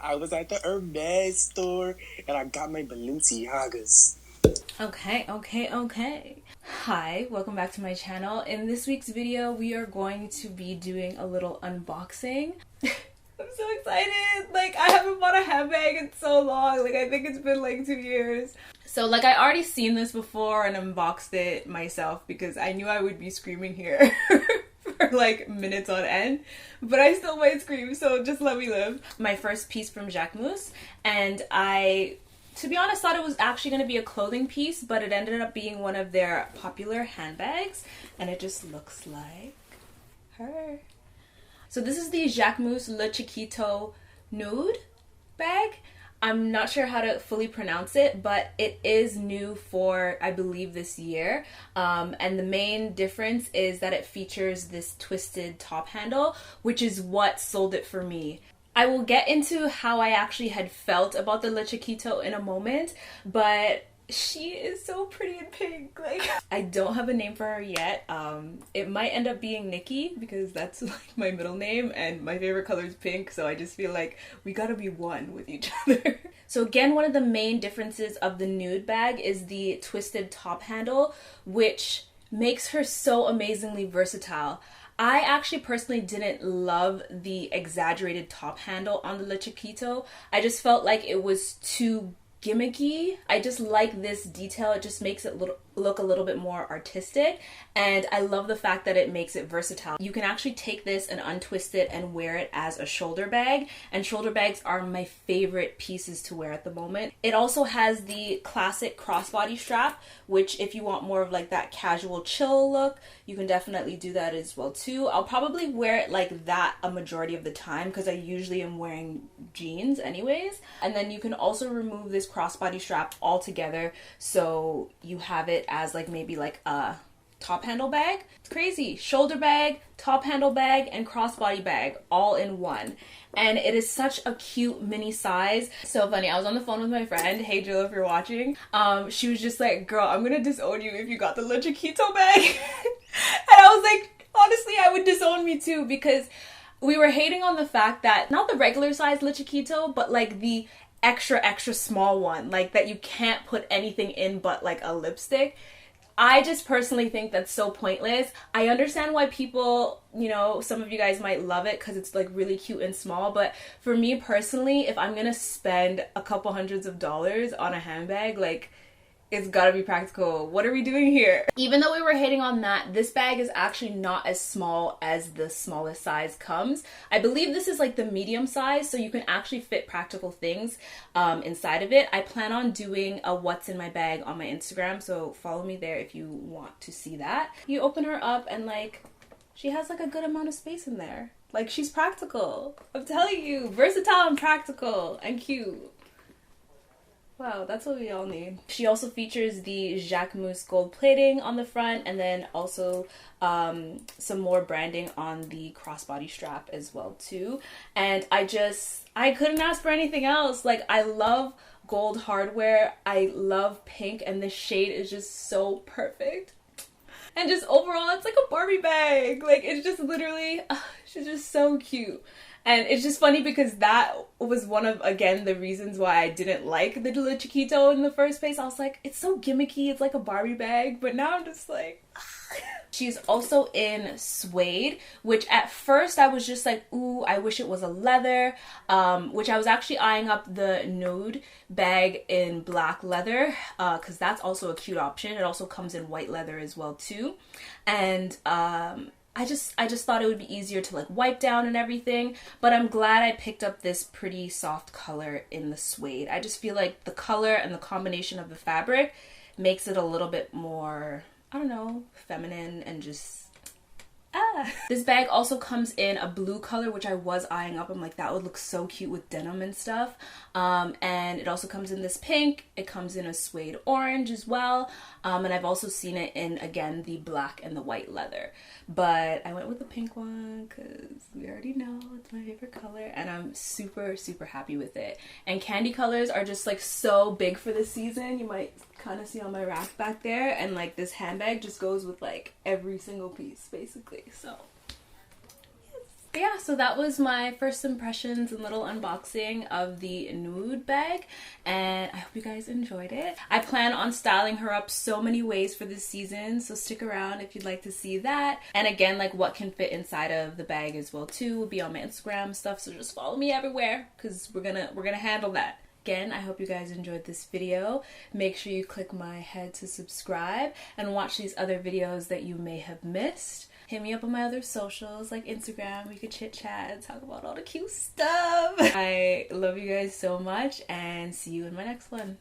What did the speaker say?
I was at the Hermes store and I got my Balenciagas. Okay. Hi, welcome back to my channel. In this week's video, we are going to be doing a little unboxing. I'm so excited! Like, I haven't bought a handbag in so long. Like, I think it's been like 2 years. So, like, I already seen this before and unboxed it myself because I knew I would be screaming here for like minutes on end. But I still might scream, so just let me live. My first piece from Jacquemus, and to be honest, thought it was actually going to be a clothing piece, but it ended up being one of their popular handbags, and it just looks like her. So this is the Jacquemus Le Chiquito Nude bag. I'm not sure how to fully pronounce it, but it is new for, I believe, this year. And the main difference is that it features this twisted top handle, which is what sold it for me. I will get into how I actually had felt about the Le Chiquito in a moment, but she is so pretty in pink. Like, I don't have a name for her yet. It might end up being Nikki because that's like my middle name and my favorite color is pink, so I just feel like we gotta be one with each other. So again, one of the main differences of the nude bag is the twisted top handle, which makes her so amazingly versatile. I actually personally didn't love the exaggerated top handle on the Le Chiquito. I just felt like it was too gimmicky. I just like this detail. It just makes it look a little bit more artistic, and I love the fact that it makes it versatile. You can actually take this and untwist it and wear it as a shoulder bag, and shoulder bags are my favorite pieces to wear at the moment. It also has the classic crossbody strap, which if you want more of like that casual chill look, you can definitely do that as well too. I'll probably wear it like that a majority of the time because I usually am wearing jeans anyways. And then you can also remove this crossbody strap altogether, so you have it as like maybe like a top handle bag. It's crazy. Shoulder bag, top handle bag, and crossbody bag all in one. And it is such a cute mini size. So funny. I was on the phone with my friend. Hey Jill, if you're watching. She was just like, girl, I'm gonna disown you if you got the Le Chiquito bag. And I was like, honestly, I would disown me too, because we were hating on the fact that not the regular size Le Chiquito, but like the extra small one, like that you can't put anything in but like a lipstick. I just personally think that's so pointless. I understand why people, you know, some of you guys might love it because it's like really cute and small, but for me personally, if I'm gonna spend a couple hundreds of dollars on a handbag, like, it's gotta be practical. What are we doing here? Even though we were hating on that, this bag is actually not as small as the smallest size comes. I believe this is like the medium size, so you can actually fit practical things inside of it. I plan on doing a what's in my bag on my Instagram, so follow me there if you want to see that. You open her up and like, she has like a good amount of space in there. Like, she's practical. I'm telling you, versatile and practical and cute. Wow, that's what we all need. She also features the Jacquemus gold plating on the front, and then also some more branding on the crossbody strap as well too. And I couldn't ask for anything else. Like, I love gold hardware. I love pink, and this shade is just so perfect. And just overall, it's like a Barbie bag. Like, it's just literally, she's just so cute. And it's just funny because that was one of, again, the reasons why I didn't like the Le Chiquito in the first place. I was like, it's so gimmicky, it's like a Barbie bag, but now I'm just like, She's also in suede, which at first I was just like, ooh, I wish it was a leather, which I was actually eyeing up the nude bag in black leather, because that's also a cute option. It also comes in white leather as well too. And I just thought it would be easier to like wipe down and everything, but I'm glad I picked up this pretty soft color in the suede. I just feel like the color and the combination of the fabric makes it a little bit more, I don't know, feminine and just This bag also comes in a blue color, which I was eyeing up. I'm like, that would look so cute with denim and stuff. And it also comes in this pink. It comes in a suede orange as well. And I've also seen it in, again, the black and the white leather. But I went with the pink one because we already know it's my favorite color. And I'm super, super happy with it. And candy colors are just like so big for this season. You might kind of see on my rack back there. And like this handbag just goes with like every single piece, basically. So But yeah, so that was my first impressions and little unboxing of the nude bag, and I hope you guys enjoyed it. I plan on styling her up so many ways for this season, so stick around if you'd like to see that. And again, like what can fit inside of the bag as well too will be on my Instagram stuff, so just follow me everywhere because we're gonna handle that. Again, I hope you guys enjoyed this video. Make sure you click my head to subscribe and watch these other videos that you may have missed. Hit me up on my other socials like Instagram. We could chit chat and talk about all the cute stuff. I love you guys so much and see you in my next one.